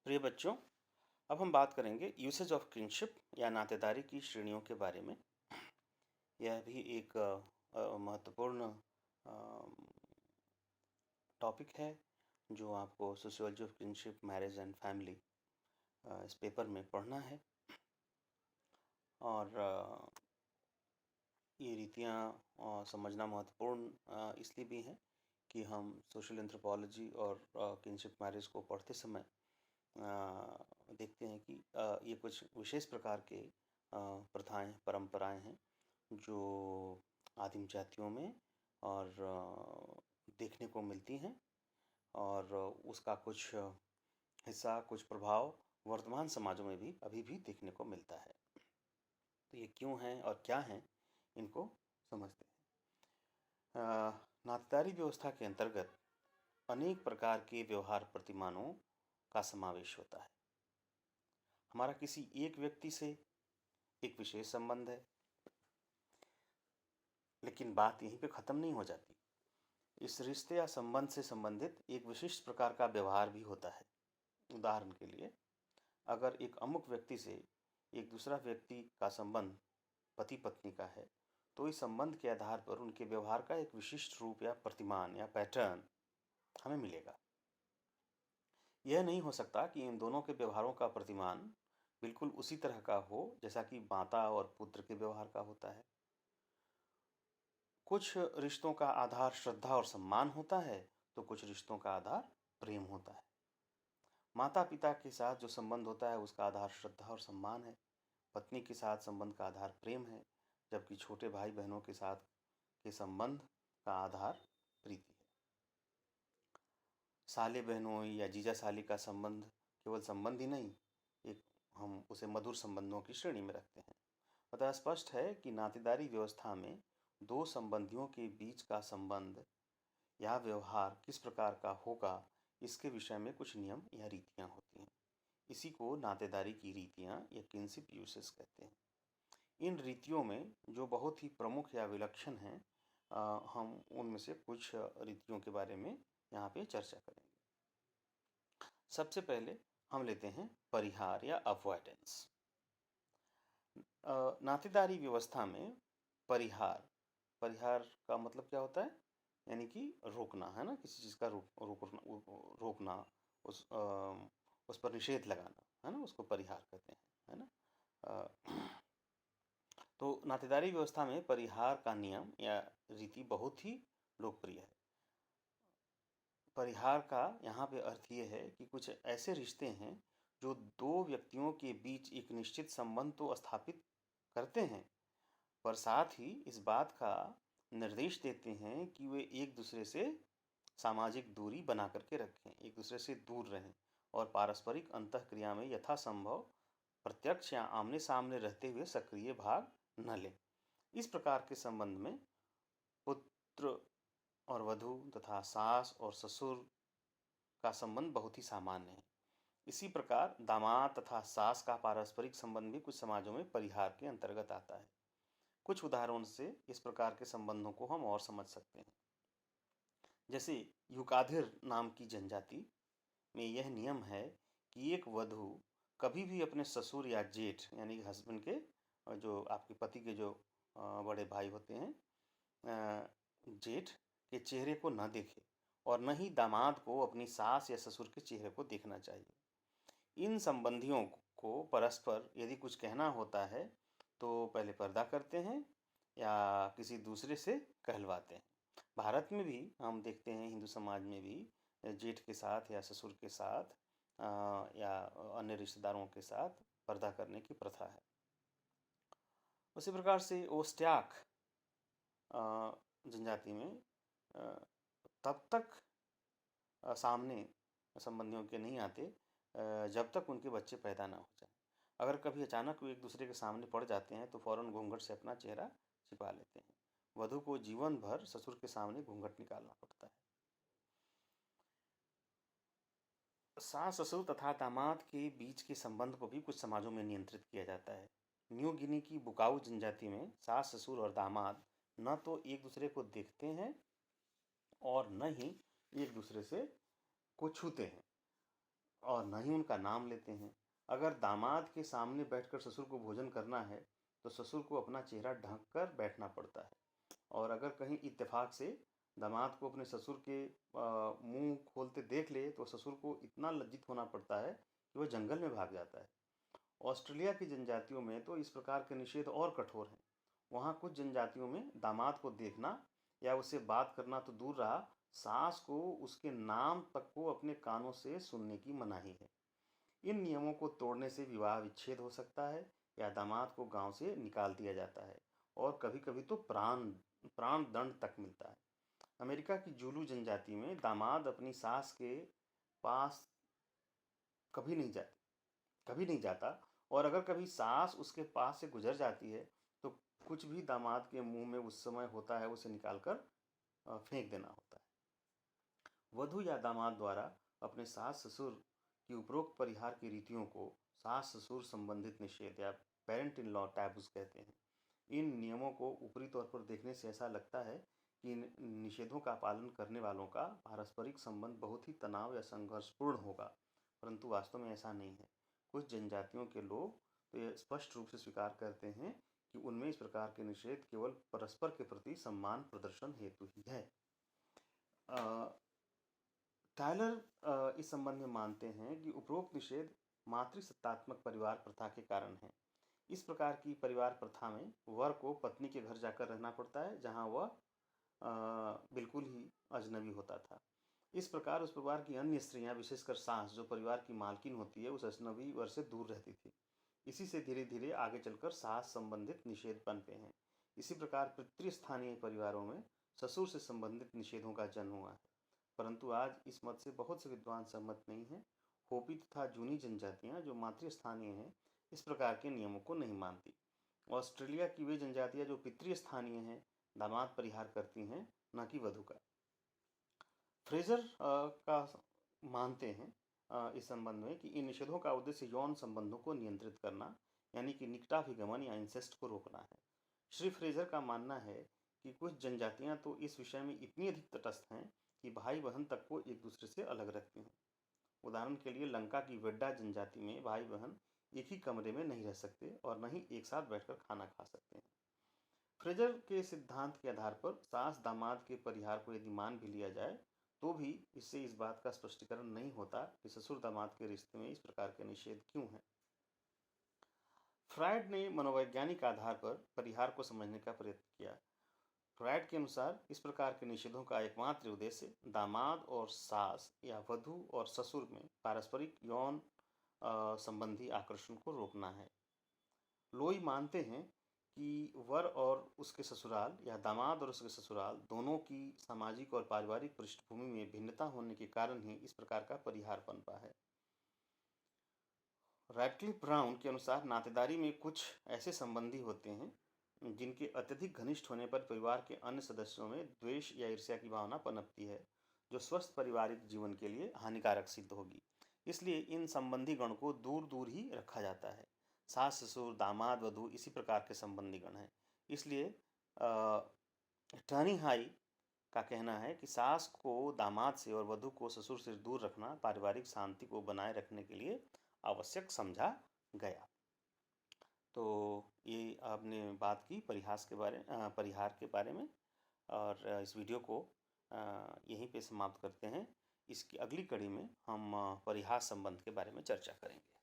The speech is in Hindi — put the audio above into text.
प्रिय बच्चों, अब हम बात करेंगे यूसेज ऑफ किनशिप या नातेदारी की श्रेणियों के बारे में। यह भी एक महत्वपूर्ण टॉपिक है जो आपको sociology of kinship, marriage and family इस पेपर में पढ़ना है। और ये रीतियाँ समझना महत्वपूर्ण इसलिए भी है कि हम सोशल एंथ्रोपोलॉजी और किनशिप मैरिज को पढ़ते समय देखते हैं कि ये कुछ विशेष प्रकार के प्रथाएं, परंपराएं हैं जो आदिम जातियों में और देखने को मिलती हैं, और उसका कुछ हिस्सा, कुछ प्रभाव वर्तमान समाजों में भी अभी भी देखने को मिलता है। तो ये क्यों हैं और क्या हैं, इनको समझते हैं। नातेदारी व्यवस्था के अंतर्गत अनेक प्रकार के व्यवहार प्रतिमानों का समावेश होता है। हमारा किसी एक व्यक्ति से एक विशेष संबंध है, लेकिन बात यहीं पे ख़त्म नहीं हो जाती। इस रिश्ते या संबंध से संबंधित एक विशिष्ट प्रकार का व्यवहार भी होता है। उदाहरण के लिए, अगर एक अमुक व्यक्ति से एक दूसरा व्यक्ति का संबंध पति पत्नी का है, तो इस संबंध के आधार पर उनके व्यवहार का एक विशिष्ट रूप या प्रतिमान या पैटर्न हमें मिलेगा। यह नहीं हो सकता कि इन दोनों के व्यवहारों का प्रतिमान बिल्कुल उसी तरह का हो जैसा कि माता और पुत्र के व्यवहार का होता है। कुछ रिश्तों का आधार श्रद्धा और सम्मान होता है, तो कुछ रिश्तों का आधार प्रेम होता है। माता पिता के साथ जो संबंध होता है उसका आधार श्रद्धा और सम्मान है। पत्नी के साथ संबंध का आधार प्रेम है, जबकि छोटे भाई बहनों के साथ के संबंध का आधार प्रीति है। साले बहनों या जीजा साली का संबंध केवल संबंध ही नहीं, एक हम उसे मधुर संबंधों की श्रेणी में रखते हैं। अतः स्पष्ट है कि नातेदारी व्यवस्था में दो संबंधियों के बीच का संबंध या व्यवहार किस प्रकार का होगा, इसके विषय में कुछ नियम या रीतियां होती हैं। इसी को नातेदारी की रीतियां या किनशिप यूसेज कहते हैं। इन रीतियों में जो बहुत ही प्रमुख या विलक्षण हैं, हम उनमें से कुछ रीतियों के बारे में यहाँ पे चर्चा करेंगे। सबसे पहले हम लेते हैं परिहार या अवॉइडेंस। नातेदारी व्यवस्था में परिहार परिहार का मतलब क्या होता है? यानी कि रोकना, है ना, किसी चीज़ का रोकना, उस पर निषेध लगाना, है ना, उसको परिहार कहते हैं, है ना। तो नातेदारी व्यवस्था में परिहार का नियम या रीति बहुत ही लोकप्रिय है। परिहार का यहाँ पे अर्थ ये है कि कुछ ऐसे रिश्ते हैं जो दो व्यक्तियों के बीच एक निश्चित संबंध तो स्थापित करते हैं, पर साथ ही इस बात का निर्देश देते हैं कि वे एक दूसरे से सामाजिक दूरी बना करके रखें, एक दूसरे से दूर रहें और पारस्परिक अंतःक्रिया में यथासंभव प्रत्यक्ष या आमने सामने रहते हुए सक्रिय भाग न लें। इस प्रकार के संबंध में पुत्र और वधू तथा सास और ससुर का संबंध बहुत ही सामान्य है। इसी प्रकार दामाद तथा सास का पारस्परिक संबंध भी कुछ समाजों में परिहार के अंतर्गत आता है। कुछ उदाहरणों से इस प्रकार के संबंधों को हम और समझ सकते हैं। जैसे युकाधिर नाम की जनजाति में यह नियम है कि एक वधू कभी भी अपने ससुर या जेठ यानी हस्बैंड के, जो आपके पति के जो बड़े भाई होते हैं, जेठ के चेहरे को न देखे और न ही दामाद को अपनी सास या ससुर के चेहरे को देखना चाहिए। इन संबंधियों को परस्पर यदि कुछ कहना होता है तो पहले पर्दा करते हैं या किसी दूसरे से कहलवाते हैं। भारत में भी हम देखते हैं, हिंदू समाज में भी जेठ के साथ या ससुर के साथ या अन्य रिश्तेदारों के साथ पर्दा करने की प्रथा है। उसी प्रकार से ओस्ट्याक जनजाति में तब तक सामने संबंधियों के नहीं आते जब तक उनके बच्चे पैदा ना हो जाए। अगर कभी अचानक वो एक दूसरे के सामने पड़ जाते हैं तो फौरन घूंघट से अपना चेहरा छिपा लेते हैं। वधू को जीवन भर ससुर के सामने घूंघट निकालना पड़ता है। सास ससुर तथा दामाद के बीच के संबंध को भी कुछ समाजों में नियंत्रित किया जाता है। न्यू गिनी की बुकाऊ जनजाति में सास ससुर और दामाद न तो एक दूसरे को देखते हैं और न ही एक दूसरे से को छूते हैं। और न ही उनका नाम लेते हैं। अगर दामाद के सामने बैठकर ससुर को भोजन करना है तो ससुर को अपना चेहरा ढक कर बैठना पड़ता है, और अगर कहीं इत्तेफाक से दामाद को अपने ससुर के मुंह खोलते देख ले तो ससुर को इतना लज्जित होना पड़ता है कि वह जंगल में भाग जाता है। ऑस्ट्रेलिया की जनजातियों में तो इस प्रकार के निषेध और कठोर हैं। वहाँ कुछ जनजातियों में दामाद को देखना या उससे बात करना तो दूर रहा, सास को उसके नाम तक को अपने कानों से सुनने की मनाही है। इन नियमों को तोड़ने से विवाह विच्छेद हो सकता है या दामाद को गांव से निकाल दिया जाता है, और कभी-कभी तो प्राण प्राण दंड तक मिलता है। अमेरिका की जूलू जनजाति में दामाद अपनी सास के पास कभी नहीं जाते कभी नहीं जाता, और अगर कभी सास उसके पास से गुजर जाती है तो कुछ भी दामाद के मुंह में उस समय होता है उसे निकालकर फेंक देना होता है। वधू या दामाद द्वारा अपने सास ससुर की उपरोक्त परिहार की रीतियों को सास ससुर संबंधित निषेध या पेरेंट इन लॉ टैबूज कहते हैं। इन नियमों को ऊपरी तौर पर देखने से ऐसा लगता है कि इन निषेधों का पालन करने वालों का पारस्परिक संबंध बहुत ही तनाव या संघर्षपूर्ण होगा, परंतु वास्तव में ऐसा नहीं है। कुछ जनजातियों के लोग तो ये स्पष्ट रूप से स्वीकार करते हैं कि उनमें इस प्रकार के निषेध केवल परस्पर के प्रति सम्मान प्रदर्शन हेतु ही है। टायलर इस संबंध में मानते हैं कि उपरोक्त निषेध मातृसत्तात्मक परिवार प्रथा के कारण है। इस प्रकार की परिवार प्रथा में वर को पत्नी के घर जाकर रहना पड़ता है जहां वह बिल्कुल ही अजनबी होता था। इस प्रकार उस परिवार की अन्य स्त्रियां, विशेषकर सास जो परिवार की मालकिन होती है, उस अजनबी वर से दूर रहती थी। इसी से धीरे धीरे आगे चलकर सास संबंधित निषेध बनते हैं। इसी प्रकार पितृस्थानीय परिवारों में ससुर से संबंधित निषेधों का जन्म हुआ है, परंतु आज इस मत से बहुत से विद्वान सहमत नहीं हैं। होपी तथा जूनी जनजातियां जो मातृस्थानीय हैं इस प्रकार के नियमों को नहीं मानती। ऑस्ट्रेलिया की वे जनजातियां जो पितृस्थानीय हैं दामाद परिहार करती हैं, न कि वधू का। फ्रेजर का मानते हैं इस संबंध में कि इन निषेधों का उद्देश्य यौन संबंधों को नियंत्रित करना, यानी कि निकटाभिगमन या इंसेस्ट को रोकना है। श्री फ्रेजर का मानना है कि कुछ जनजातियां तो इस विषय में इतनी अधिक तटस्थ हैं कि भाई बहन तक को एक दूसरे से अलग रखती हैं। उदाहरण के लिए लंका की वेड्डा जनजाति में भाई बहन एक ही कमरे में नहीं रह सकते और न ही एक साथ बैठकर खाना खा सकते हैं। फ्रेजर के सिद्धांत के आधार पर सास दामाद के परिहार को यदि मान भी लिया जाए तो भी इससे इस बात का स्पष्टीकरण नहीं होता कि ससुर दामाद के रिश्ते में इस प्रकार के निषेध क्यों हैं। फ्रायड ने मनोवैज्ञानिक आधार पर परिहार को समझने का प्रयत्न किया। फ्रायड के अनुसार इस प्रकार के निषेधों का एकमात्र उद्देश्य दामाद और सास या वधू और ससुर में पारस्परिक यौन संबंधी आकर्षण को रोकना है। लोई मानते हैं कि वर और उसके ससुराल या दामाद और उसके ससुराल दोनों की सामाजिक और पारिवारिक पृष्ठभूमि में भिन्नता होने के कारण ही इस प्रकार का परिहार पनपा है। रैडक्लिफ ब्राउन के अनुसार नातेदारी में कुछ ऐसे संबंधी होते हैं जिनके अत्यधिक घनिष्ठ होने पर परिवार के अन्य सदस्यों में द्वेष या ईर्ष्या की भावना पनपती है, जो स्वस्थ पारिवारिक जीवन के लिए हानिकारक सिद्ध होगी। इसलिए इन संबंधी गण को दूर दूर ही रखा जाता है। सास ससुर दामाद वधू इसी प्रकार के संबंधी गण हैं। इसलिए टर्नी हाई का कहना है कि सास को दामाद से और वधू को ससुर से दूर रखना पारिवारिक शांति को बनाए रखने के लिए आवश्यक समझा गया। तो ये आपने बात की परिहार के बारे में, और इस वीडियो को यहीं पे समाप्त करते हैं। इसकी अगली कड़ी में हम परिहार संबंध के बारे में चर्चा करेंगे।